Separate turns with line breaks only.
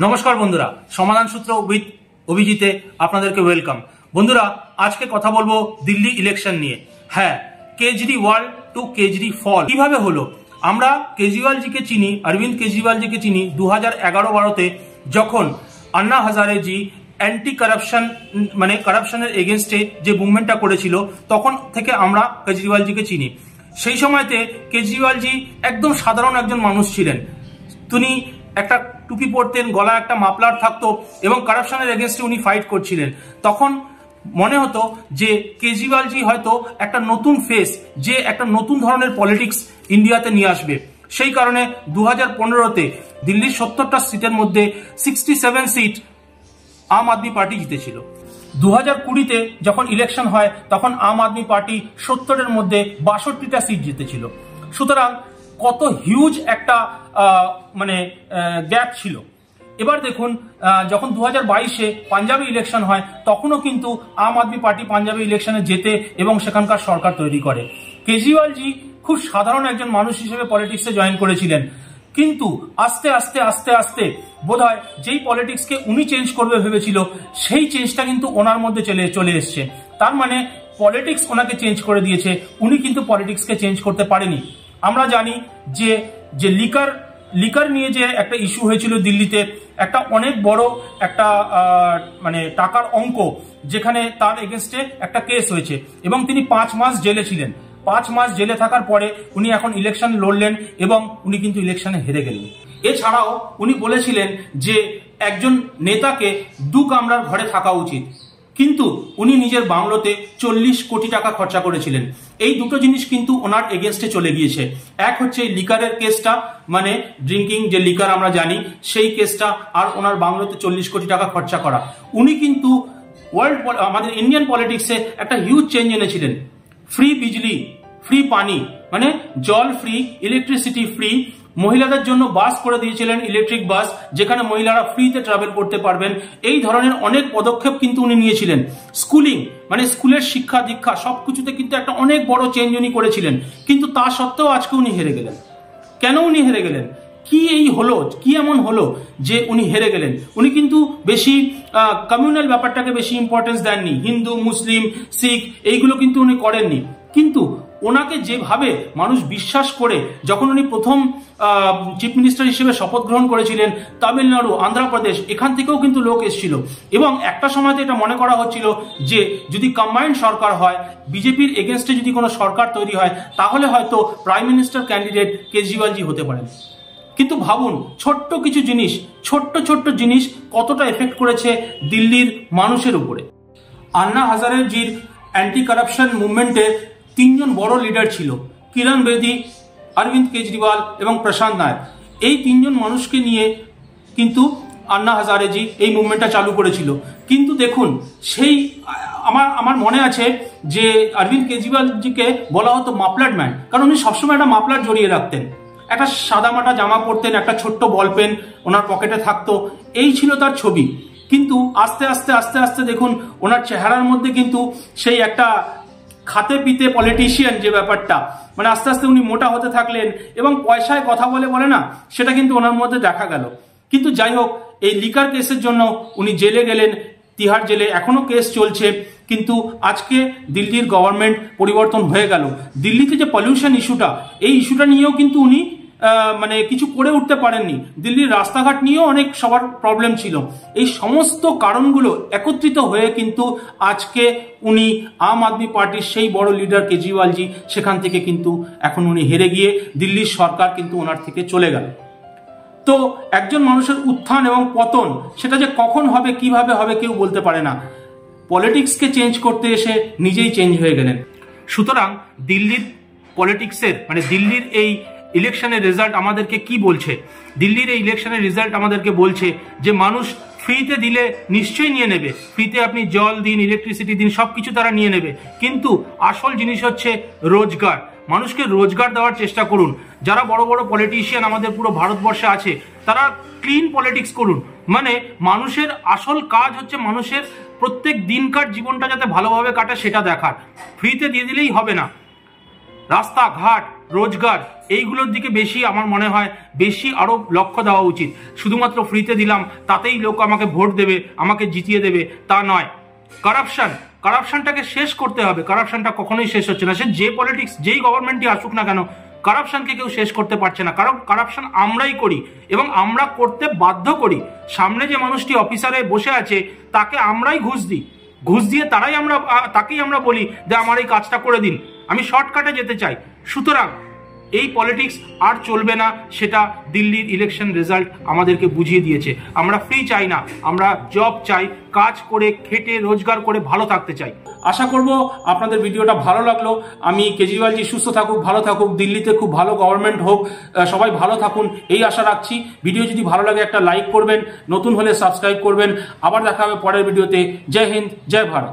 নমস্কার বন্ধুরা, সমাধান সূত্র উইথ অভিজিতে আপনাদেরকে ওয়েলকাম। বন্ধুরা, আজকে কথা বলবো দিল্লি ইলেকশন নিয়ে। হ্যাঁ, কেজরিওয়াল টু কেজরিফল কিভাবে হলো। আমরা কেজরিওয়ালজিকে চিনি, অরবিন্দ কেজরিওয়ালজিকে চিনি 2011-12-তে যখন আন্না হাজারেজি অ্যান্টি কারাপশন মানে কারাপশনের এগেনস্টে যে মুভমেন্টটা করেছিল, তখন থেকে আমরা কেজরিওয়ালজিকে চিনি। সেই সময়তে কেজরিওয়ালজি একদম সাধারণ একজন মানুষ ছিলেন। তিনি একটা টুপি পরতেন, গলা একটা মাফলার থাকতো এবং কারাপশনের এগেনস্টে উনি ফাইট করছিলেন। তখন মনে হতো যে কেজরিওয়ালজি হয়তো একটা নতুন ফেস, যে একটা নতুন ধরনের পলিটিক্স ইন্ডিয়াতে নিয়ে আসবে। সেই কারণে 2015-তে দিল্লির 70টা সিটের মধ্যে 67 সিট আম আদমি পার্টি জিতেছিল। 2020-তে যখন ইলেকশন হয় তখন আম আদমি পার্টি 70-এর মধ্যে 62টা সিট জিতেছিল। সুতরাং কত হিউজ একটা গ্যাপ ছিল। এবার দেখুন, যখন 2022-এ পাঞ্জাবে ইলেকশন হয় তখনও কিন্তু আম আদমি পার্টি পাঞ্জাবে ইলেকশনে জেতে এবং সেখানকার সরকার তৈরি করে। কেজরিওয়ালজি খুব সাধারণ একজন মানুষ হিসেবে পলিটিক্সে জয়েন করেছিলেন, কিন্তু আস্তে আস্তে আস্তে আস্তে বোধহয় যেই পলিটিক্সকে উনি চেঞ্জ করবে ভেবেছিল, সেই চেঞ্জটা কিন্তু ওনার মধ্যে চলে এসছে। তার মানে পলিটিক্স ওনাকে চেঞ্জ করে দিয়েছে, উনি কিন্তু পলিটিক্সকে চেঞ্জ করতে পারেনি। আমরা জানি যে লিকার নিয়ে যে একটা ইস্যু হয়েছিল দিল্লিতে, একটা অনেক বড় একটা টাকার অঙ্ক, যেখানে তার এগেনস্টে একটা কেস হয়েছে এবং তিনি 5 মাস জেলে ছিলেন। 5 মাস জেলে থাকার পরে উনি এখন ইলেকশন লড়লেন এবং উনি কিন্তু ইলেকশনে হেরে গেলেন। এছাড়াও উনি বলেছিলেন যে একজন নেতাকে 2 কামরার ঘরে থাকা উচিত, কিন্তু উনি নিজের বাংলোতে 40 কোটি টাকা খরচা করেছিলেন। এই দুটো জিনিস কিন্তু ওনার এগেনস্টে চলে গিয়েছে। এক হচ্ছে লিকারের কেসটা, মানে ড্রিঙ্কিং যে লিকার আমরা জানি সেই কেসটা, আর ওনার বাংলোতে 40 কোটি টাকা খরচা করা। উনি কিন্তু আমাদের ইন্ডিয়ান পলিটিক্সে একটা হিউজ চেঞ্জ এনেছিলেন। ফ্রি বিজলি, ফ্রি পানি, মানে জল ফ্রি, ইলেকট্রিসিটি ফ্রি, মহিলাদের জন্য বাস করে দিয়েছিলেন, ইলেকট্রিক বাস, যেখানে মহিলারা ফ্রিতে ট্রাভেল করতে পারবেন। এই ধরনের অনেক পদক্ষেপ কিন্তু উনি নিয়েছিলেন। স্কুলিং, মানে স্কুলের শিক্ষা দীক্ষা সবকিছুতে কিন্তু একটা অনেক বড় চেঞ্জ উনি করেছিলেন। কিন্তু তা সত্ত্বেও আজকে উনি হেরে গেলেন। কেন উনি হেরে গেলেন? কি এমন হলো যে উনি হেরে গেলেন? উনি কিন্তু বেশি কমিউনাল ব্যাপারটাকে বেশি ইম্পর্টেন্স দেননি। হিন্দু, মুসলিম, শিখ এইগুলো কিন্তু উনি করেননি। কিন্তু ওনাকে যেভাবে মানুষ বিশ্বাস করে, যখন উনি প্রথম চিফ মিনিস্টার হিসেবে শপথ গ্রহণ করেছিলেন, তামিলনাড়ু, অন্ধ্রপ্রদেশ, এখান থেকেও কিন্তু লোক এসেছিল এবং একটা সময়তে এটা মনে করা হচ্ছিল যে যদি কম্বাইন্ড সরকার হয়, বিজেপির এগেনস্টে যদি কোনো সরকার তৈরি হয়, তাহলে হয়তো প্রাইম মিনিস্টার ক্যান্ডিডেট কেজরিওয়ালজি হতে পারেন। কিন্তু ভাবুন, ছোট্ট জিনিস কতটা এফেক্ট করেছে দিল্লির মানুষের উপরে। আন্না হাজারেজির অ্যান্টি কারাপশন মুভমেন্টে 3 জন বড় লিডার ছিল, কিরণ বেদি, অরবিন্দ কেজরিওয়াল এবং প্রশান্ত নায়ক। এই 3 জন মানুষকে নিয়ে কিন্তু আন্না হাজারেজি এই মুভমেন্টটা চালু করেছিল। কিন্তু দেখুন, সেই আমার মনে আছে যে অরবিন্দ কেজরিওয়ালজিকে বলা হতো মাফলার ম্যান, কারণ উনি সবসময় একটা মাফলার জড়িয়ে রাখতেন, একটা সাদামাটা জামা পরতেন, একটা ছোট্ট বল পেন ওনার পকেটে থাকতো, এই ছিল তার ছবি। কিন্তু আস্তে আস্তে দেখুন, ওনার চেহারার মধ্যে কিন্তু সেই একটা খাতে পিতে পলিটিশিয়ান যে ব্যাপারটা, মানে আস্তে আস্তে উনি মোটা হতে থাকলেন এবং পয়সায় কথা বলে না, সেটা কিন্তু ওনার মধ্যে দেখা গেল। কিন্তু যাই হোক, এই লিকার কেসের জন্য উনি জেলে গেলেন, তিহার জেলে এখনো কেস চলছে। কিন্তু আজকে দিল্লির গভর্নমেন্ট পরিবর্তন হয়ে গেল। দিল্লিতে যে পলিউশন ইস্যুটা, এই ইস্যুটা নিয়েও কিন্তু উনি কিছু করে উঠতে পারেননি। দিল্লির রাস্তাঘাট নিয়েও অনেক সবার প্রবলেম ছিল। এই সমস্ত কারণগুলো একত্রিত হয়ে কিন্তু আজকে উনি আম আদমি পার্টির সেই বড় লিডার কেজরিওয়ালজি, সেখান থেকে কিন্তু এখন উনি হেরে গিয়ে দিল্লির সরকার কিন্তু ওনার থেকে চলে গেল। তো একজন মানুষের উত্থান এবং পতন, সেটা যে কখন হবে, কিভাবে হবে, কেউ বলতে পারে না। পলিটিক্সকে চেঞ্জ করতে এসে নিজেই চেঞ্জ হয়ে গেলেন। সুতরাং দিল্লির পলিটিক্সের দিল্লির এই ইলেকশনের রেজাল্ট আমাদেরকে কি বলছে? দিল্লির এই ইলেকশনের রেজাল্ট আমাদেরকে বলছে যে মানুষ ফ্রিতে দিলে নিশ্চয়ই নিয়ে নেবে। ফ্রিতে আপনি জল দিন, ইলেকট্রিসিটি দিন, সবকিছু তারা নিয়ে নেবে। কিন্তু আসল জিনিস হচ্ছে রোজগার। মানুষকে রোজগার দেওয়ার চেষ্টা করুন। যারা বড় বড় পলিটিশিয়ান আমাদের পুরো ভারতবর্ষে আছে, তারা ক্লিন পলিটিক্স করুন। মানে মানুষের আসল কাজ হচ্ছে মানুষের প্রত্যেক দিনকার জীবনটা যাতে ভালোভাবে কাটে সেটা দেখার। ফ্রিতে দিয়ে দিলেই হবে না। রাস্তাঘাট, রোজগার, এইগুলোর দিকে বেশি আমার মনে হয় বেশি আরো লক্ষ্য দেওয়া উচিত। শুধুমাত্র ফ্রিতে দিলাম তাতেই লোক আমাকে ভোট দেবে, আমাকে জিতিয়ে দেবে, তা নয়। কারাপশনটাকে শেষ করতে হবে। কারাপশনটা কখনোই শেষ হচ্ছে না, সে যে পলিটিক্স যেই গভর্নমেন্টই আসুক না কেন, কারাপশনকে কেউ শেষ করতে পারছে না। কারণ কারাপশন আমরাই করি এবং আমরা করতে বাধ্য করি। সামনে যে মানুষটি অফিসারে বসে আছে তাকে আমরাই ঘুষ দিই, ঘুষ দিয়ে তাকেই আমরা বলি যে আমার এই কাজটা করে দিন, আমি শর্টকাটে যেতে চাই। সুতরাং এই পলিটিক্স আর চলবে না, সেটা দিল্লির ইলেকশন রেজাল্ট আমাদেরকে বুঝিয়ে দিয়েছে। আমরা ফ্রি চাই না, আমরা জব চাই, কাজ করে খেটে রোজগার করে ভালো থাকতে চাই। আশা করব আপনাদের ভিডিওটা ভালো লাগলো। আমি কেজরিওয়ালজি সুস্থ থাকুক, ভালো থাকুক, দিল্লিতে খুব ভালো গভর্নমেন্ট হোক, সবাই ভালো থাকুন এই আশা রাখছি। ভিডিও যদি ভালো লাগে একটা লাইক করবেন, নতুন হলে সাবস্ক্রাইব করবেন। আবার দেখা হবে পরের ভিডিওতে। জয় হিন্দ, জয় ভারত।